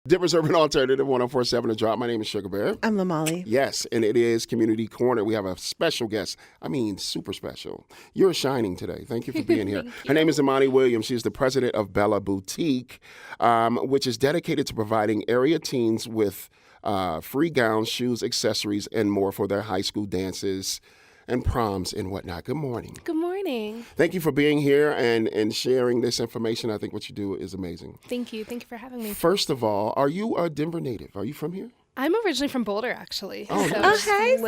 Denver's Urban Alternative 104.7 The Drop. My name is Sugar Bear. I'm Lamali. Yes, and it is Community Corner. We have a special guest. I mean, super special. You're shining today. Thank you for being here. Her name is Imani Williams. She's the president of Bella Boutique, which is dedicated to providing area teens with free gowns, shoes, accessories, and more for their high school dances and proms and whatnot. Good morning. Good morning. Thank you for being here and sharing this information. I think what you do is amazing. Thank you. Thank you for having me. First of all, are you a Denver native? Are you from here? I'm originally from Boulder, actually. Oh, so nice.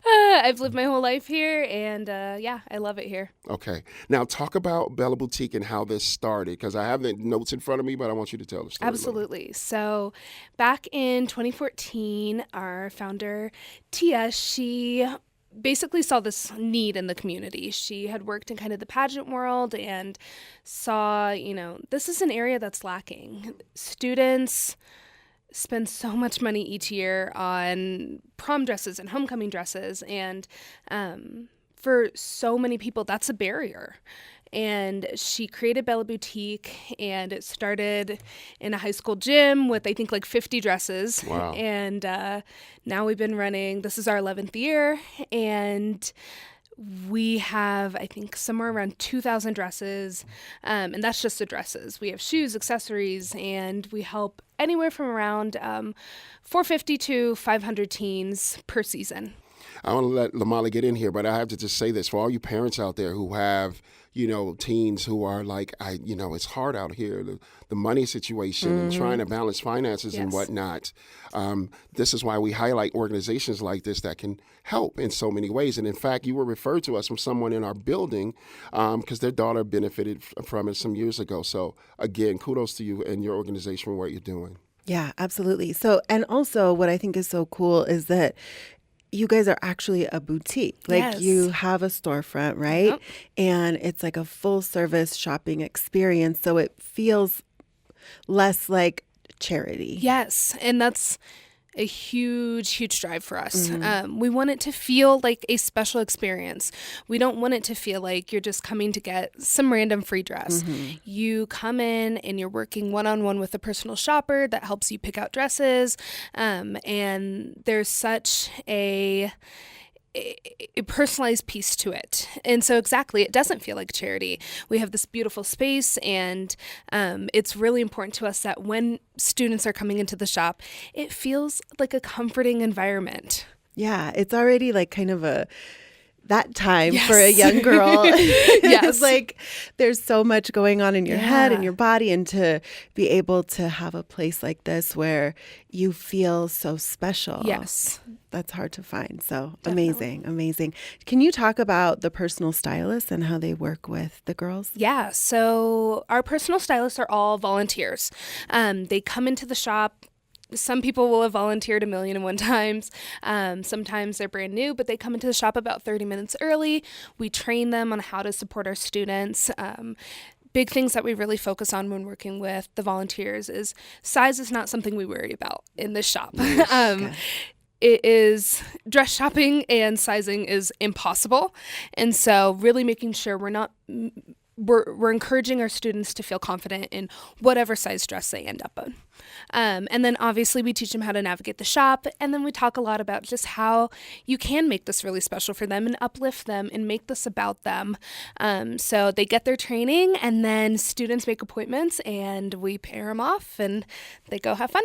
I've lived my whole life here, and I love it here. Okay. Now, talk about Bella Boutique and how this started, because I have the notes in front of me, but I want you to tell the story. Absolutely. So back in 2014, our founder, Tia, she basically saw this need in the community. She had worked in kind of the pageant world and saw, this is an area that's lacking. Students spend so much money each year on prom dresses and homecoming dresses, and for so many people, that's a barrier. And she created Bella Boutique, and it started in a high school gym with, I think, like 50 dresses. Wow. And now we've been running, this is our 11th year, and we have, I think, somewhere around 2,000 dresses, and that's just the dresses. We have shoes, accessories, and we help anywhere from around 450 to 500 teens per season. I want to let Lamali get in here, but I have to just say this for all you parents out there who have, teens who are like, it's hard out here, the money situation and trying to balance finances and whatnot. This is why we highlight organizations like this that can help in so many ways. And in fact, you were referred to us from someone in our building because their daughter benefited from it some years ago. So again, kudos to you and your organization for what you're doing. Yeah, absolutely. So, and also what I think is so cool is that you guys are actually a boutique. Like you have a storefront, right? Yep. And it's like a full service shopping experience. So it feels less like charity. Yes. And that's a huge, huge drive for us. We want it to feel like a special experience. We don't want it to feel like you're just coming to get some random free dress. You come in and you're working one-on-one with a personal shopper that helps you pick out dresses. And there's such a personalized piece to it. And so exactly, it doesn't feel like charity. We have this beautiful space, and it's really important to us that when students are coming into the shop, it feels like a comforting environment. Yeah, it's already like kind of that time for a young girl. It's like there's so much going on in your head and your body, and to be able to have a place like this where you feel so special. Yes. That's hard to find. So Definitely. amazing. Can you talk about the personal stylists and how they work with the girls? Yeah, so our personal stylists are all volunteers. They come into the shop. Some people will have volunteered 1,000,001 times. Sometimes they're brand new, but they come into the shop about 30 minutes early. We train them on how to support our students. Big things that we really focus on when working with the volunteers is size is not something we worry about in this shop. It is dress shopping, and sizing is impossible. And so really making sure we're encouraging our students to feel confident in whatever size dress they end up in. And then obviously we teach them how to navigate the shop. And then we talk a lot about just how you can make this really special for them and uplift them and make this about them. So they get their training, and then students make appointments, and we pair them off and they go have fun.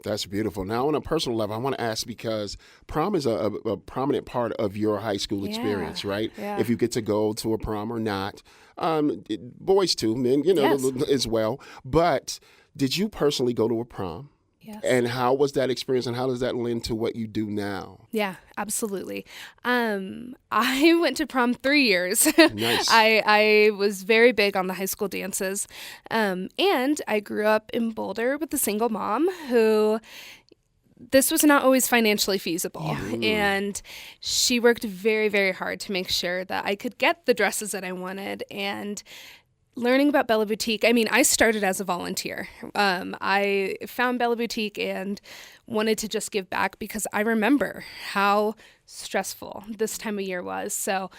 That's beautiful. Now, on a personal level, I want to ask, because prom is a prominent part of your high school experience, right? Yeah. If you get to go to a prom or not. Boys too, men, as well. But did you personally go to a prom? Yes. And how was that experience, and how does that lend to what you do now? Yeah, absolutely. I went to prom 3 years. Nice. I was very big on the high school dances. And I grew up in Boulder with a single mom who this was not always financially feasible. And she worked very, very hard to make sure that I could get the dresses that I wanted. And learning about Bella Boutique, I mean, I started as a volunteer. I found Bella Boutique and wanted to just give back because I remember how stressful this time of year was. So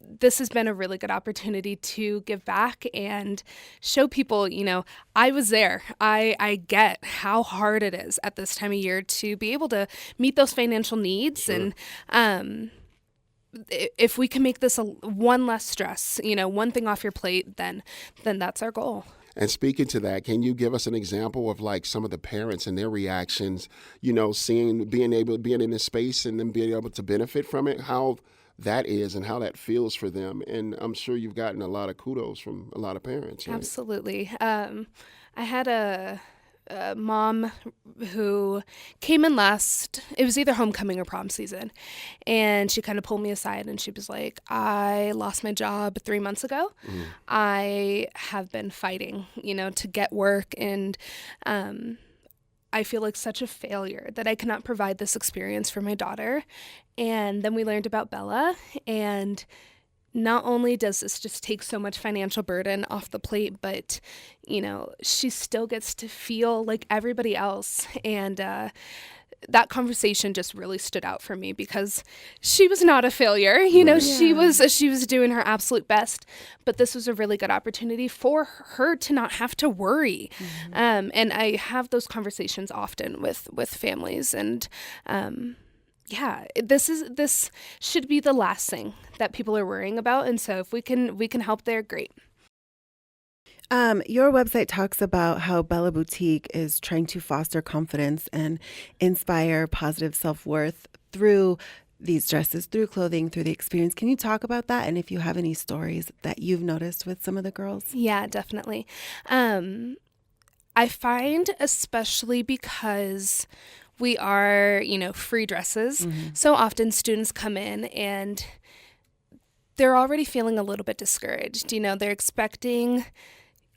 this has been a really good opportunity to give back and show people, I was there. I get how hard it is at this time of year to be able to meet those financial needs. Sure. And if we can make this one less stress, one thing off your plate, then that's our goal. And speaking to that, can you give us an example of like some of the parents and their reactions, being in this space and then being able to benefit from it, how that is and how that feels for them? And I'm sure you've gotten a lot of kudos from a lot of parents. Right? Absolutely. I had a mom who came in it was either homecoming or prom season, and she kind of pulled me aside and she was like, I lost my job 3 months ago. Mm. I have been fighting, to get work, and I feel like such a failure that I cannot provide this experience for my daughter. And then we learned about Bella, and not only does this just take so much financial burden off the plate, but, she still gets to feel like everybody else. And that conversation just really stood out for me because she was not a failure. She was doing her absolute best, but this was a really good opportunity for her to not have to worry. Mm-hmm. And I have those conversations often with families, and this should be the last thing that people are worrying about. And so if we can help there, great. Your website talks about how Bella Boutique is trying to foster confidence and inspire positive self-worth through these dresses, through clothing, through the experience. Can you talk about that? And if you have any stories that you've noticed with some of the girls? Yeah, definitely. I find, especially because we are, free dresses, mm-hmm. so often students come in and they're already feeling a little bit discouraged. They're expecting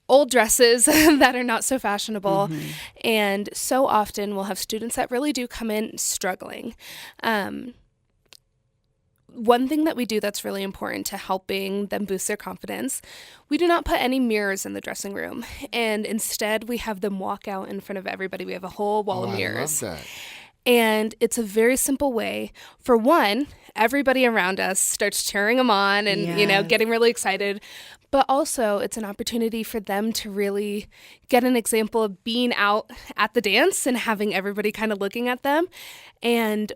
old dresses that are not so fashionable. Mm-hmm. And so often we'll have students that really do come in struggling. One thing that we do that's really important to helping them boost their confidence, we do not put any mirrors in the dressing room. And instead, we have them walk out in front of everybody. We have a whole wall of mirrors. I love that. And it's a very simple way. For one, everybody around us starts cheering them on and, yes. Getting really excited. But also, it's an opportunity for them to really get an example of being out at the dance and having everybody kind of looking at them. And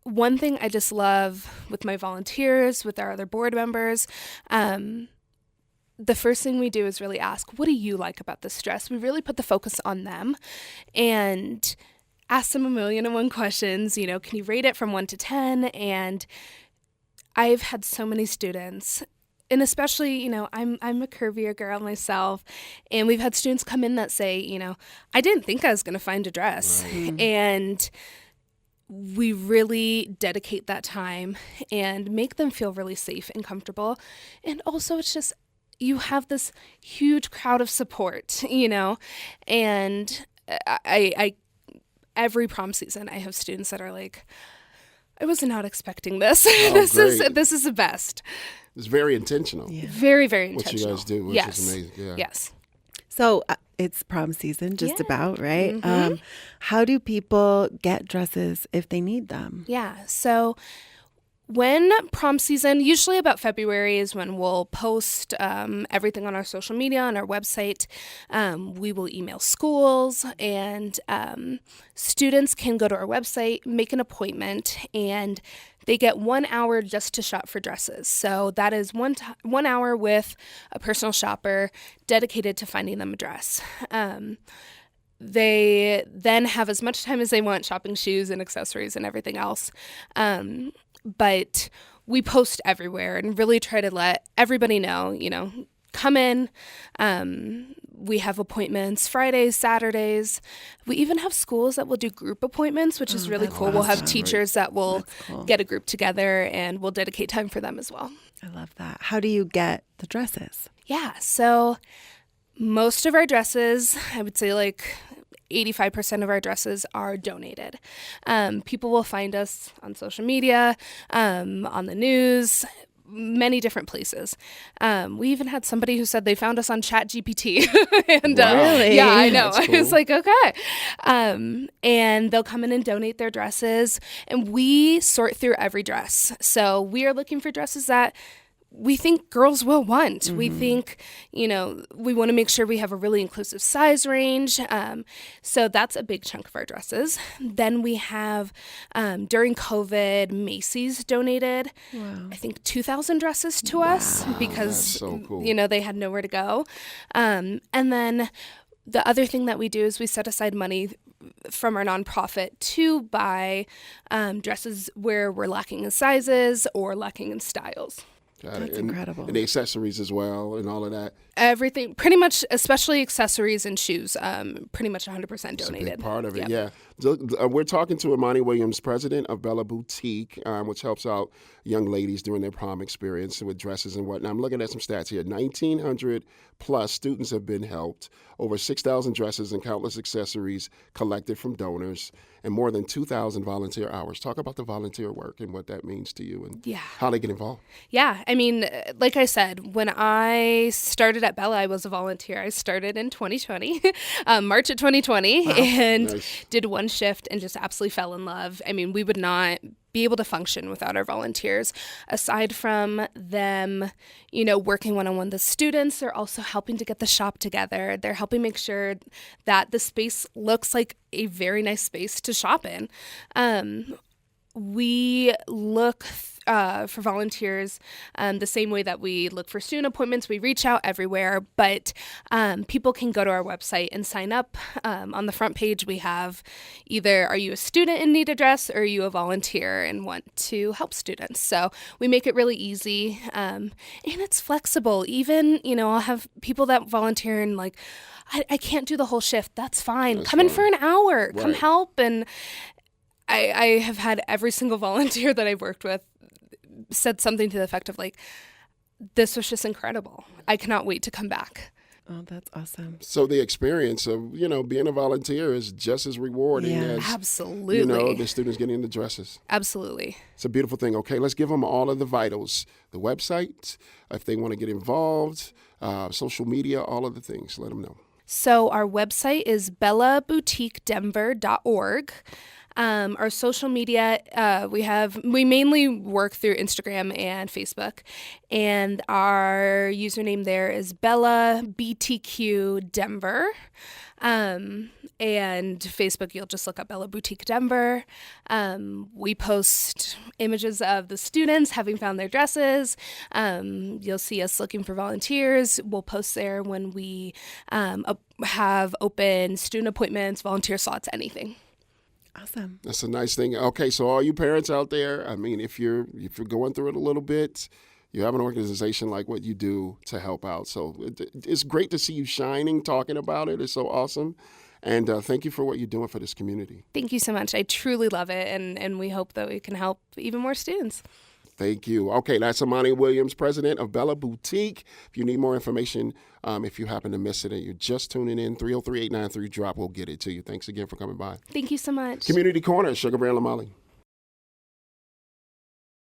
one thing I just love with my volunteers, with our other board members, the first thing we do is really ask, what do you like about this dress? We really put the focus on them and ask them 1,000,001 questions. Can you rate it from 1 to 10? And I've had so many students, and especially, I'm a curvier girl myself, and we've had students come in that say, I didn't think I was going to find a dress. Right. And we really dedicate that time and make them feel really safe and comfortable. And also, it's just, you have this huge crowd of support, and I every prom season, I have students that are like, I was not expecting this. Oh, this is the best. It's very intentional. Yeah. Very, very intentional. What you guys do, which is amazing. Yeah. Yes. So it's prom season, just about, right? Mm-hmm. How do people get dresses if they need them? Yeah. So when prom season, usually about February is when we'll post everything on our social media, on our website. We will email schools, and students can go to our website, make an appointment, and they get 1 hour just to shop for dresses. So that is 1 hour with a personal shopper dedicated to finding them a dress. They then have as much time as they want shopping shoes and accessories and everything else. But we post everywhere and really try to let everybody know, come in. We have appointments Fridays, Saturdays. We even have schools that will do group appointments, which is really cool. Awesome. We'll have teachers that will get a group together, and we'll dedicate time for them as well. I love that. How do you get the dresses? Yeah, so most of our dresses, I would say 85% of our dresses are donated. People will find us on social media, on the news, many different places. We even had somebody who said they found us on ChatGPT. And really? Yeah, I know. That's cool. I was like, okay. And they'll come in and donate their dresses, and we sort through every dress. So we are looking for dresses that we think girls will want. We think, we want to make sure we have a really inclusive size range. So that's a big chunk of our dresses. Then we have, during COVID, Macy's donated, I think, 2,000 dresses to us because, so cool. They had nowhere to go. And then the other thing that we do is we set aside money from our nonprofit to buy dresses where we're lacking in sizes or lacking in styles. That's incredible. And the accessories as well and all of that. Everything, pretty much, especially accessories and shoes, pretty much 100% donated. That's a big part of it, Yep. yeah. We're talking to Imani Williams, president of Bella Boutique, which helps out young ladies during their prom experience with dresses and whatnot. I'm looking at some stats here. 1,900 plus students have been helped, over 6,000 dresses and countless accessories collected from donors, and more than 2,000 volunteer hours. Talk about the volunteer work and what that means to you and how they get involved. Yeah, I mean, like I said, when I started at Bella, I was a volunteer. I started in 2020, March of 2020, and did one shift and just absolutely fell in love. I mean, we would not be able to function without our volunteers. Aside from them, working one-on-one with the students, they're also helping to get the shop together. They're helping make sure that the space looks like a very nice space to shop in. We look for volunteers the same way that we look for student appointments. We reach out everywhere, but people can go to our website and sign up. On the front page, we have either are you a student in need of dress or are you a volunteer and want to help students? So we make it really easy and it's flexible. Even, I'll have people that volunteer and like, I can't do the whole shift. That's fine. Come in for an hour. Come help. And I have had every single volunteer that I've worked with said something to the effect of like, this was just incredible. I cannot wait to come back. Oh, that's awesome. So the experience of, being a volunteer is just as rewarding as, absolutely. The students getting the dresses. Absolutely. It's a beautiful thing. Okay, let's give them all of the vitals. The website, if they want to get involved, social media, all of the things. Let them know. So our website is bellaboutiquedenver.org. Our social media, we mainly work through Instagram and Facebook, and our username there is Bella BTQ Denver. And Facebook, you'll just look up Bella Boutique Denver. We post images of the students having found their dresses. You'll see us looking for volunteers. We'll post there when we have open student appointments, volunteer slots, anything. Awesome. That's a nice thing. Okay, so all you parents out there, I mean, if you're going through it a little bit, you have an organization like what you do to help out. So it's great to see you shining, talking about it. It's so awesome. And thank you for what you're doing for this community. Thank you so much. I truly love it, and we hope that we can help even more students. Thank you. Okay, that's Imani Williams, president of Bella Boutique. If you need more information, if you happen to miss it and you're just tuning in, 303-893-DROP will get it to you. Thanks again for coming by. Thank you so much. Community Corner, Sugar Bear Lamali.